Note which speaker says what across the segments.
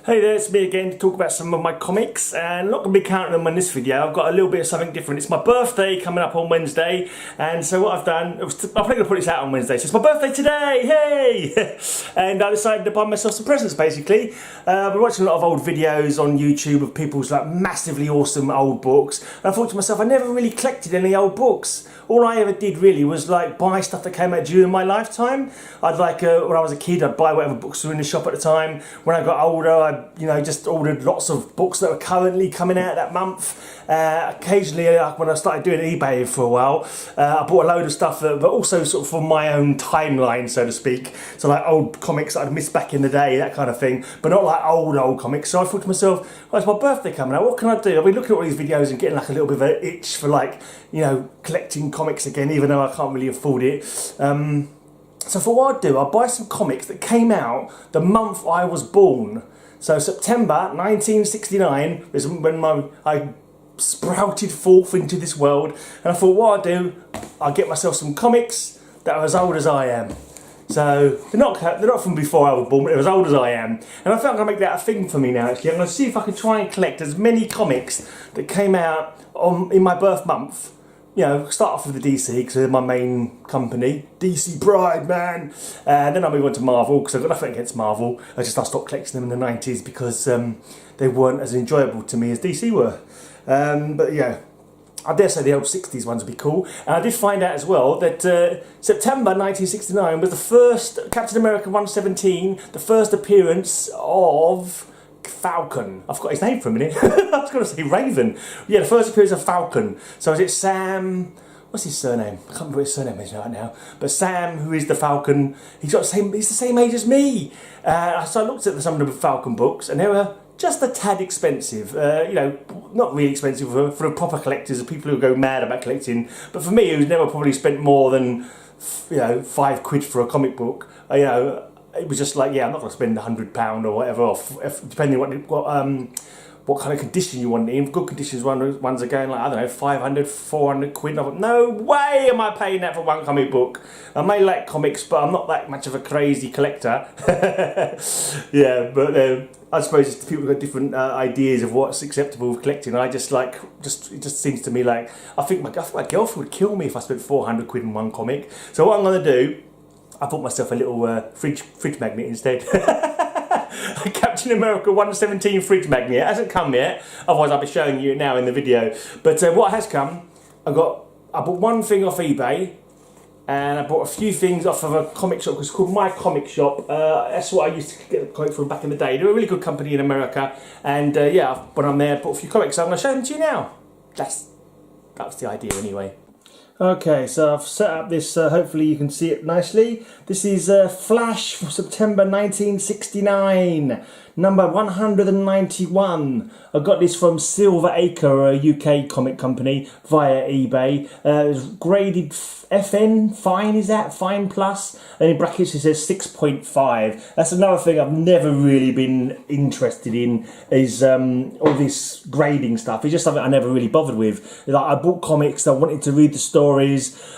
Speaker 1: Hey there, it's me again to talk about some of my comics, and I'm not going to be counting them in this video. I've got a little bit of something different. It's my birthday coming up on Wednesday, and so what I've done, I'm probably going to put this out on Wednesday, so it's my birthday today, hey! And I decided to buy myself some presents basically. I've been watching a lot of old videos on YouTube of people's like massively awesome old books, and I thought to myself, I never really collected any old books. All I ever did really was like buy stuff that came out during my lifetime. I'd like, when I was a kid, I'd buy whatever books were in the shop at the time. When I got older, I just ordered lots of books that were currently coming out that month. Occasionally, when I started doing eBay for a while, I bought a load of stuff but also sort of from my own timeline, so to speak. So like old comics that I'd missed back in the day, that kind of thing, but not like old comics. So I thought to myself, well, it's my birthday coming out, what can I do? I've been looking at all these videos and getting like a little bit of an itch for like, collecting comics again, even though I can't really afford it. So I thought what I'd do, I'd buy some comics that came out the month I was born. So September 1969 is when I sprouted forth into this world, and I thought what I'd do, I'll get myself some comics that are as old as I am. So they're not from before I was born, but they're as old as I am. And I think I'm going to make that a thing for me now actually. I'm going to see if I can try and collect as many comics that came out in my birth month. Start off with the DC because they're my main company. DC Pride, man! And then I'll move on to Marvel because I've got nothing against Marvel. I stopped collecting them in the 90s because they weren't as enjoyable to me as DC were. But yeah, I dare say the old 60s ones would be cool. And I did find out as well that September 1969 was the first Captain America 117, the first appearance of Falcon. I forgot his name for a minute. I was going to say Raven. Yeah, the first appearance of Falcon. So is it Sam? What's his surname? I can't remember what his surname is right now. But Sam, who is the Falcon, he's the same age as me. So I looked at some of the Falcon books, and they were just a tad expensive. Not really expensive for the proper collectors, the people who go mad about collecting. But for me, who's never probably spent more than £5 for a comic book, it was just like, yeah, I'm not going to spend £100 or whatever, depending what kind of condition you want it in. Good conditions, ones are going like, I don't know, 500, 400 quid. And I thought, no way am I paying that for one comic book. I may like comics, but I'm not that much of a crazy collector. Yeah, but I suppose it's people got different ideas of what's acceptable with collecting. I it just seems to me like, I think my girlfriend would kill me if I spent 400 quid on one comic. So what I'm going to do, I bought myself a little fridge magnet instead. A Captain America 117 fridge magnet. It hasn't come yet, otherwise I'll be showing you it now in the video. But what has come, I bought one thing off eBay, and I bought a few things off of a comic shop. It's called My Comic Shop. That's what I used to get the comic from back in the day. They're a really good company in America, and yeah, when I'm there, I bought a few comics. So I'm going to show them to you now. That's the idea anyway. Okay, so I've set up this, hopefully you can see it nicely. This is Flash for September 1969, number 191. I got this from Silver Acre, a UK comic company, via eBay. It's graded FN, fine is that? Fine plus? And in brackets it says 6.5. That's another thing I've never really been interested in, is all this grading stuff. It's just something I never really bothered with. Like, I bought comics, I wanted to read the stories.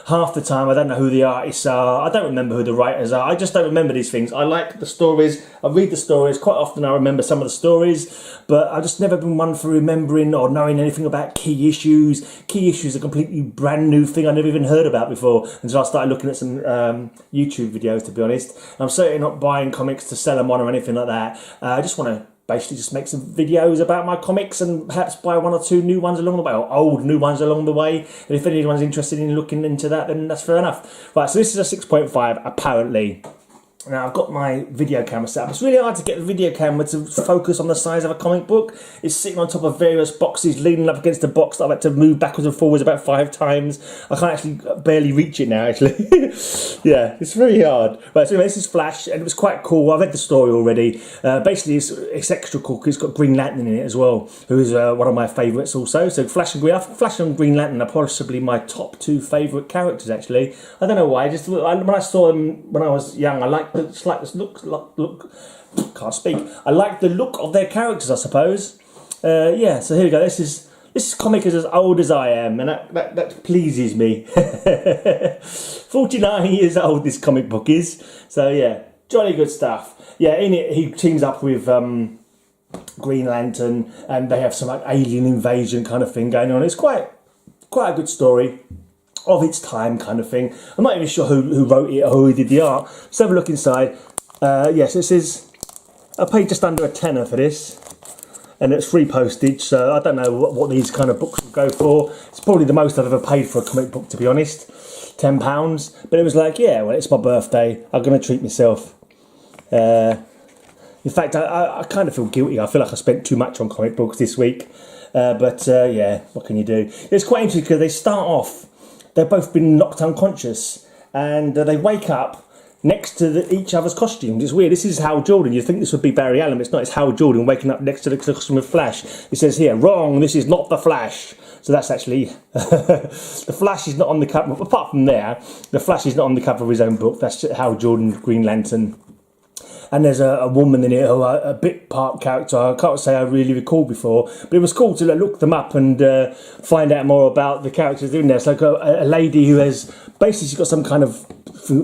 Speaker 1: Half the time I don't know who the artists are, I don't remember who the writers are, I just don't remember these things. I like the stories, I read the stories, quite often I remember some of the stories, but I've just never been one for remembering or knowing anything about key issues. Key issues are a completely brand new thing I never even heard about before until I started looking at some YouTube videos, to be honest. And I'm certainly not buying comics to sell them on or anything like that. I just want to basically just make some videos about my comics and perhaps buy one or two new ones along the way, or old new ones along the way. And if anyone's interested in looking into that, then that's fair enough. Right, so this is a 6.5 apparently. Now I've got my video camera set up. It's really hard to get the video camera to focus on the size of a comic book. It's sitting on top of various boxes, leaning up against the box that I've had to move backwards and forwards about 5 times. I can't actually barely reach it now, actually. Yeah, it's really hard. Right, so anyway, this is Flash, and it was quite cool. I've read the story already. Basically, it's extra cool because it's got Green Lantern in it as well, who is one of my favourites also. So Flash and Green Lantern are possibly my top 2 favourite characters, actually. I don't know why. When I saw them when I was young, I liked look. Can't speak. I like the look of their characters, I suppose. Yeah, so here we go. This comic is as old as I am, and that pleases me. 49 years old this comic book is. So yeah, jolly good stuff. Yeah, in it he teams up with Green Lantern, and they have some like alien invasion kind of thing going on. It's quite a good story of its time kind of thing. I'm not even sure who wrote it or who did the art. Let's have a look inside. Yes, this is, I paid just under a tenner for this, and it's free postage, so I don't know what these kind of books will go for. It's probably the most I've ever paid for a comic book, to be honest, £10. But it was like, yeah, well, it's my birthday, I'm going to treat myself. In fact, I kind of feel guilty. I feel like I spent too much on comic books this week. But yeah, what can you do? It's quite interesting because they start off, they've both been knocked unconscious, and they wake up next to each other's costumes. It's weird. This is Hal Jordan. You'd think this would be Barry Allen, but it's not. It's Hal Jordan waking up next to the costume of Flash. It says here, wrong, this is not the Flash. So that's actually, the Flash is not on the cover. Apart from there, the Flash is not on the cover of his own book. That's Hal Jordan, Green Lantern. And there's a woman in it, who a bit part character. I can't say I really recalled before, but it was cool to look them up and find out more about the characters in there. It's like a lady who has basically, she's got some kind of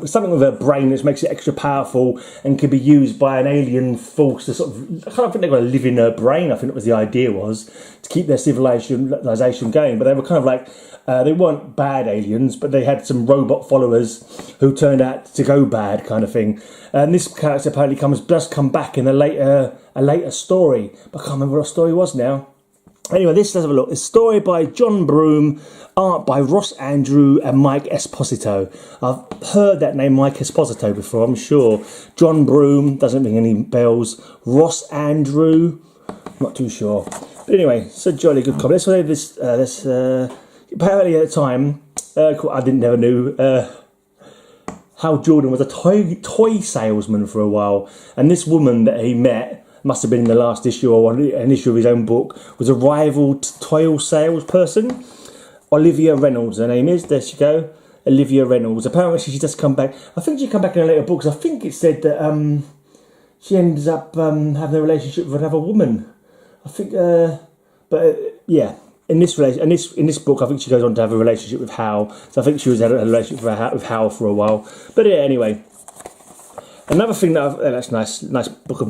Speaker 1: something with her brain which makes it extra powerful and can be used by an alien force to sort of, I can't think they're going to live in her brain. I think that was the idea, was to keep their civilization going. But they were kind of like, they weren't bad aliens, but they had some robot followers who turned out to go bad, kind of thing. And this character apparently does come back in a later story, but I can't remember what story was now. Anyway, let's have a look. It's a story by John Broome, art by Ross Andru and Mike Esposito. I've heard that name, Mike Esposito, before, I'm sure. John Broome, doesn't ring any bells. Ross Andru, not too sure. But anyway, it's a jolly good comic. Let's say this. Apparently at the time, I never knew, Hal Jordan was a toy salesman for a while, and this woman that he met, must have been in the last issue or an issue of his own book, was a rival toy salesperson. Olivia Reynolds, her name is. There she go, Olivia Reynolds. Apparently she just come back. I think she come back in a later book, because I think it said that she ends up having a relationship with another woman. I think, yeah. In this book, I think she goes on to have a relationship with Hal. So I think she was had a relationship with Hal for a while. But yeah, anyway. Another thing that's nice book of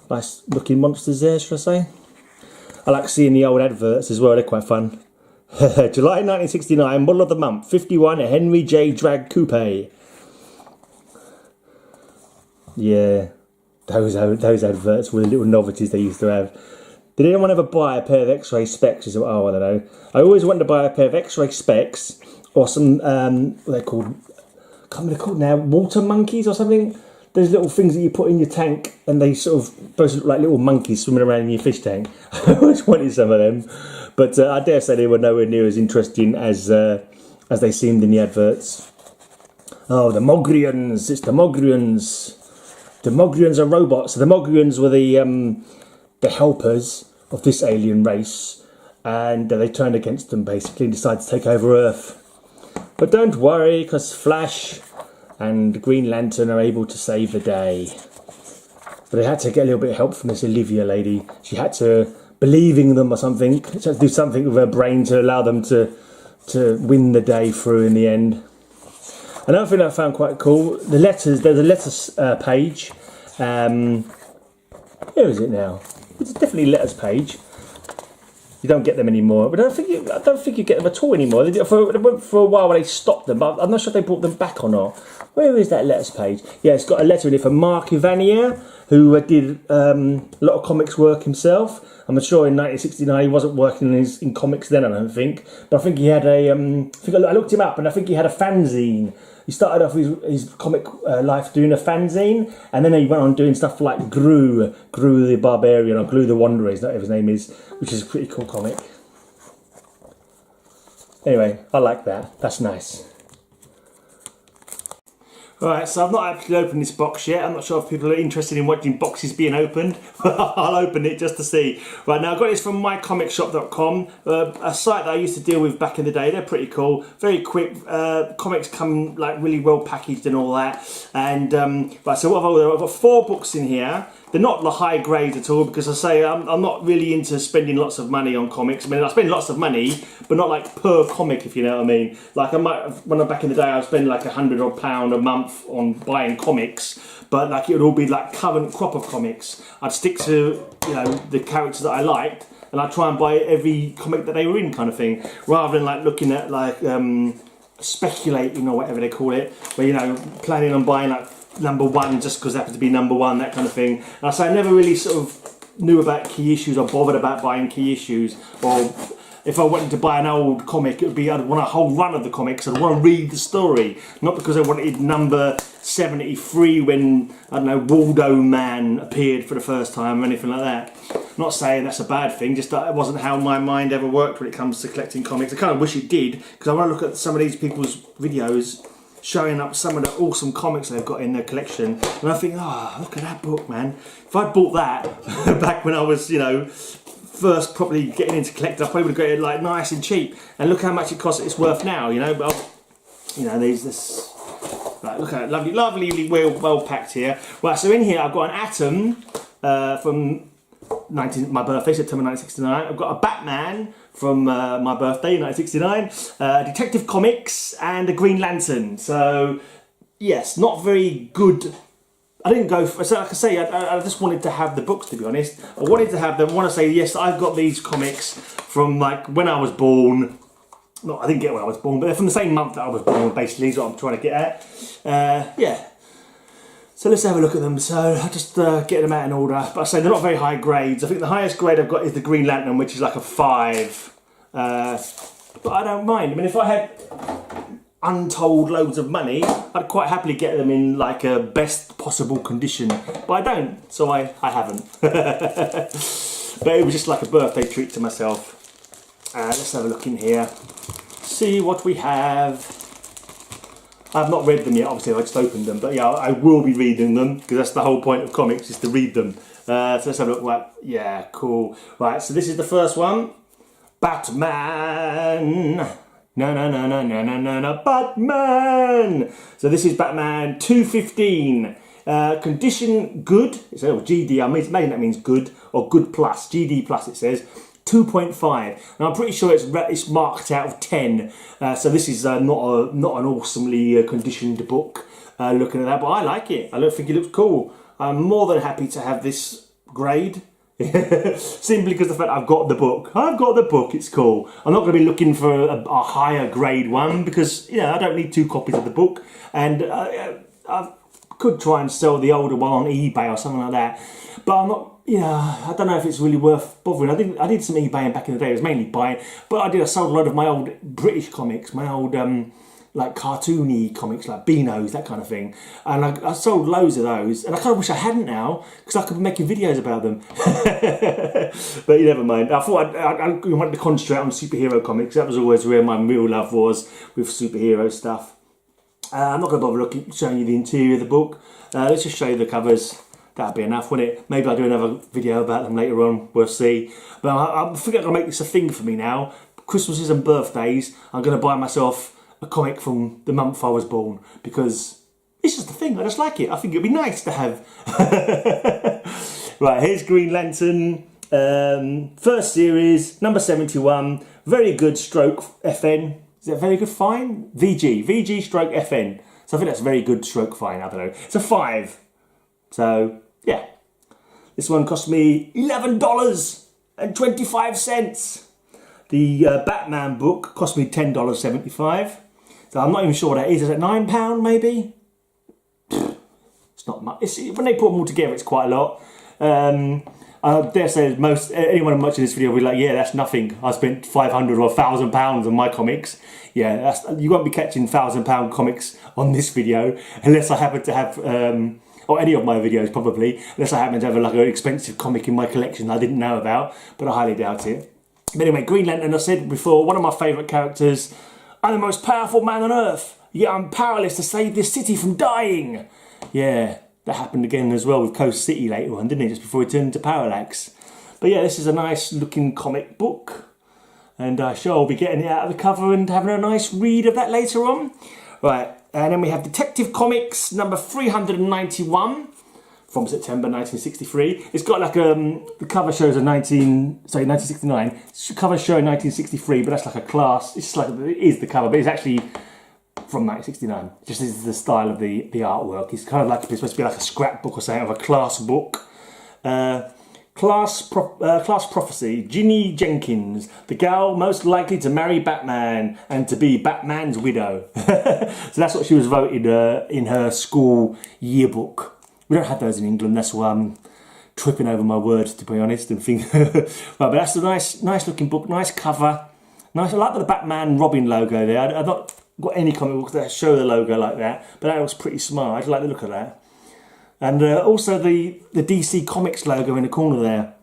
Speaker 1: nice looking monsters there, should I say? I like seeing the old adverts as well. They're quite fun. July 1969, model of the month, 51, a Henry J. Drag Coupe. Yeah, those adverts were the little novelties they used to have. Did anyone ever buy a pair of X-ray specs? Oh, I don't know. I always wanted to buy a pair of X-ray specs or some, what they're called, I can't remember what they're called now, water monkeys or something. There's little things that you put in your tank and they sort of supposed to look like little monkeys swimming around in your fish tank. I always wanted some of them. But I dare say they were nowhere near as interesting as they seemed in the adverts. Oh, the Mogrians. It's the Mogrians. The Mogrians are robots. So the Mogrians were the helpers of this alien race, and they turned against them basically and decided to take over Earth. But don't worry, because Flash and Green Lantern are able to save the day. But they had to get a little bit of help from this Olivia lady. She had to believe in them or something. She had to do something with her brain to allow them to win the day through in the end. Another thing I found quite cool, the letters. There's a letters page. Where is it now? It's definitely letters page. You don't get them anymore, but I don't think you get them at all anymore. They went for a while when they stopped them, but I'm not sure if they brought them back or not. Where is that letters page? Yeah, it's got a letter in it from Mark Evanier, who did a lot of comics work himself. I'm sure in 1969 he wasn't working in comics then, I don't think. But I think he had I looked him up, and I think he had a fanzine. He started off his comic life doing a fanzine, and then he went on doing stuff like Gru the Barbarian, or Gru the Wanderer, is that his name is, which is a pretty cool comic. Anyway, I like that. That's nice. Alright, so I've not actually opened this box yet. I'm not sure if people are interested in watching boxes being opened. I'll open it just to see. Right, now I've got this from mycomicshop.com, a site that I used to deal with back in the day. They're pretty cool, very quick. Comics come like really well packaged and all that. And right, so what I've got 4 books in here. they're not the high grades at all, because I say I'm not really into spending lots of money on comics. I mean, I spend lots of money, but not like per comic, if you know what I mean. Like I might, when I'm back in the day, I'd spend like £100 odd a month on buying comics, but like it would all be like current crop of comics. I'd stick to, you know, the characters that I liked, and I'd try and buy every comic that they were in, kind of thing, rather than like looking at like speculating or whatever they call it, where, you know, planning on buying like #1 just because it happened to be #1, that kind of thing. And I say I never really sort of knew about key issues or bothered about buying key issues, or if I wanted to buy an old comic, it would be I'd want a whole run of the comics. I'd want to read the story, not because I wanted number 73 when, I don't know, Waldo Man appeared for the first time or anything like that. I'm not saying that's a bad thing, just that it wasn't how my mind ever worked when it comes to collecting comics. I kind of wish it did, because I want to look at some of these people's videos showing up some of the awesome comics they've got in their collection, and I think, oh, look at that book, man. If I'd bought that back when I was, you know, first probably getting into collecting, I probably would have got it like nice and cheap, and look how much it costs, it's worth now, you know. But you know, there's this, like, look at it, lovely well packed here. Right, so in here I've got an Atom from my birthday, September 1969. I've got a Batman from my birthday, 1969, Detective Comics, and a Green Lantern. So yes, not very good. I didn't go for, so like I say, I just wanted to have the books, to be honest. I wanted to have them. I want to say, yes, I've got these comics from like when I was born. No, I didn't get when I was born, but they're from the same month that I was born, basically, is what I'm trying to get at. Yeah. So let's have a look at them. So I'll just get them out in order. But I say they're not very high grades. I think the highest grade I've got is the Green Lantern, which is like a 5. But I don't mind. I mean, if I had untold loads of money, I'd quite happily get them in like a best possible condition. But I don't, so I haven't. But it was just like a birthday treat to myself. Let's have a look in here. See what we have. I've not read them yet, obviously I just opened them, but yeah, I will be reading them, because that's the whole point of comics, is to read them. So let's have a look. Right, yeah, cool. Right, so this is the first one. Batman. No, Batman. So this is Batman 215. Condition good. It says GD, maybe that means good, or good plus. GD plus it says. 2.5, and I'm pretty sure it's marked out of 10. So this is not an awesomely conditioned book. Looking at that, but I like it. I don't think it looks cool. I'm more than happy to have this grade, simply because of the fact I've got the book. I've got the book. It's cool. I'm not going to be looking for a higher grade one, because I don't need 2 copies of the book, and I could try and sell the older one on eBay or something like that. But I'm not. I don't know if it's really worth bothering. I did some eBaying back in the day. It was mainly buying, but I sold a lot of my old British comics, my old like cartoony comics, like Beanos, that kind of thing. And I sold loads of those, and I kind of wish I hadn't now, because I could be making videos about them. But never mind. I thought I wanted to concentrate on superhero comics. That was always where my real love was, with superhero stuff. I'm not going to bother showing you the interior of the book. Let's just show you the covers. That'd be enough, wouldn't it? Maybe I'll do another video about them later on. We'll see. But I think I'm going to make this a thing for me now. Christmases and birthdays, I'm going to buy myself a comic from the month I was born, because it's just a thing. I just like it. I think it'd be nice to have. Right, here's Green Lantern. First series, number 71. Very good stroke FN. Is that very good fine? VG stroke FN. So I think that's very good stroke fine. I don't know. It's a 5. So, yeah. This one cost me $11.25. The Batman book cost me $10.75. So I'm not even sure what that is. Is it £9 maybe? It's not much. When they put them all together, it's quite a lot. I dare say anyone watching this video will be like, yeah, that's nothing. I spent £500 or £1,000 on my comics. Yeah, you won't be catching £1,000 comics on this video unless I happen to have, or any of my videos probably, unless I happen to have like an expensive comic in my collection I didn't know about, but I highly doubt it. But anyway, Green Lantern, I said before, one of my favourite characters. I'm the most powerful man on earth, yet I'm powerless to save this city from dying. Yeah, that happened again as well with Coast City later on, didn't it? Just before he turned into Parallax. But yeah, this is a nice looking comic book, and I sure will be getting it out of the cover and having a nice read of that later on. Right, and then we have Detective Comics number 391 from September 1963. It's got like the cover shows 1969. The cover show 1963, but that's like a class. It's just like it is the cover, but it's actually from 1969. Just is the style of the artwork. It's kind of like it's supposed to be like a scrapbook or something of a class book. Class Prophecy, Ginny Jenkins, the gal most likely to marry Batman and to be Batman's widow. So that's what she was voted in her school yearbook. We don't have those in England, that's why I'm tripping over my words, to be honest. And think, right, but that's a nice looking book, nice cover. Nice. I like the Batman Robin logo there. I've not got any comic books that show the logo like that, but that looks pretty smart. I just like the look of that. And also the DC Comics logo in the corner there.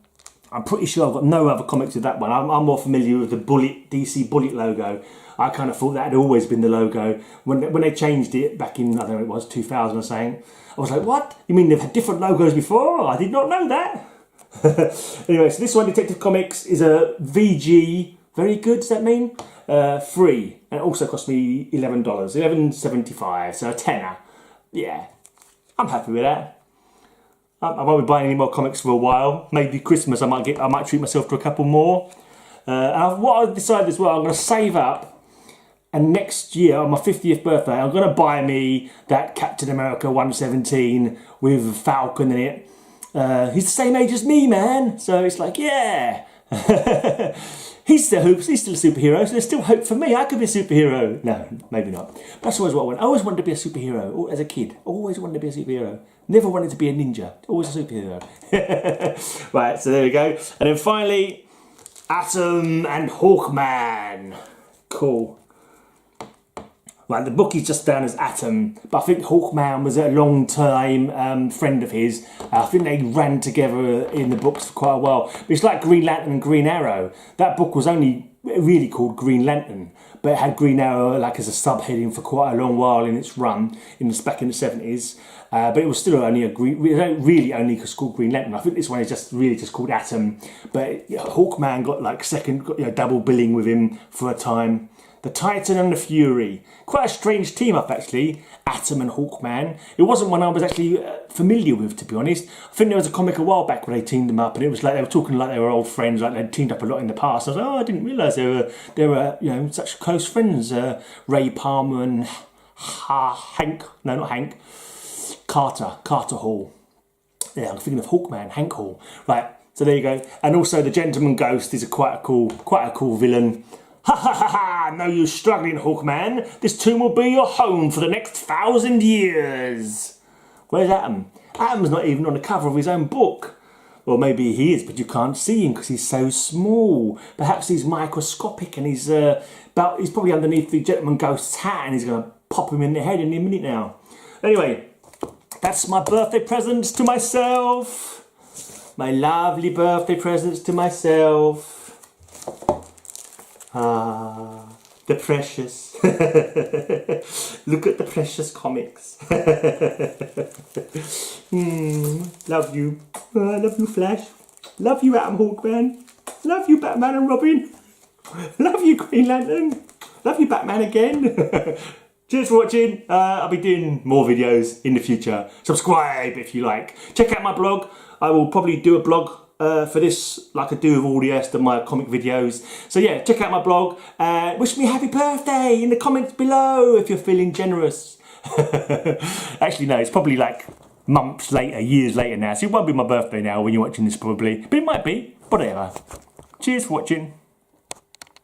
Speaker 1: I'm pretty sure I've got no other comics with that one. I'm more familiar with the DC Bullet logo. I kind of thought that had always been the logo. When they changed it back in, I don't know, it was 2000 or something, I was like, what? You mean they've had different logos before? I did not know that. Anyway, so this one, Detective Comics, is a VG. Very good, does that mean? Free. And it also cost me $11. $11.75, so a tenner. Yeah. I'm happy with that. I won't be buying any more comics for a while. Maybe Christmas I might treat myself to a couple more. And what I've decided as well, I'm going to save up, and next year on my 50th birthday, I'm going to buy me that Captain America 117 with Falcon in it. He's the same age as me, man. So it's like, yeah. He's still a superhero, so there's still hope for me. I could be a superhero. No, maybe not. But that's always what I want. I always wanted to be a superhero as a kid. Always wanted to be a superhero. Never wanted to be a ninja. Always a superhero. Right, so there we go. And then finally, Atom and Hawkman. Cool. Right, the book is just down as Atom, but I think Hawkman was a long-time friend of his. I think they ran together in the books for quite a while. But it's like Green Lantern and Green Arrow. That book was only really called Green Lantern, but it had Green Arrow like as a subheading for quite a long while in its run, back in the 70s. But it was still only really only called Green Lantern. I think this one is just called Atom. But Hawkman got like double billing with him for a time. The Titan and the Fury. Quite a strange team up actually, Atom and Hawkman. It wasn't one I was actually familiar with, to be honest. I think there was a comic a while back where they teamed them up, and it was like they were talking like they were old friends, like they'd teamed up a lot in the past. I was like, oh, I didn't realise they were such close friends. Ray Palmer and Carter Hall. Yeah, I'm thinking of Hawkman, Hank Hall. Right, so there you go. And also the Gentleman Ghost is quite a cool villain. Ha ha ha ha! No use struggling, Hawkman. This tomb will be your home for the next 1,000 years. Where's Atom? Atom's not even on the cover of his own book. Well, maybe he is, but you can't see him because he's so small. Perhaps he's microscopic and he's probably underneath the Gentleman Ghost's hat, and he's going to pop him in the head in a minute now. Anyway, that's my birthday presents to myself. My lovely birthday presents to myself. Ah, the precious. Look at the precious comics. Love you. I love you, Flash. Love you, Atom Hawkman. Love you, Batman and Robin. Love you, Green Lantern. Love you, Batman again. Cheers for watching. I'll be doing more videos in the future. Subscribe if you like. Check out my blog. I will probably do a blog for this, like I do with all the rest of my comic videos. So yeah, check out my blog. Wish me a happy birthday in the comments below if you're feeling generous. Actually, no, it's probably like months later, years later now. So it won't be my birthday now when you're watching this probably. But it might be, whatever. Cheers for watching.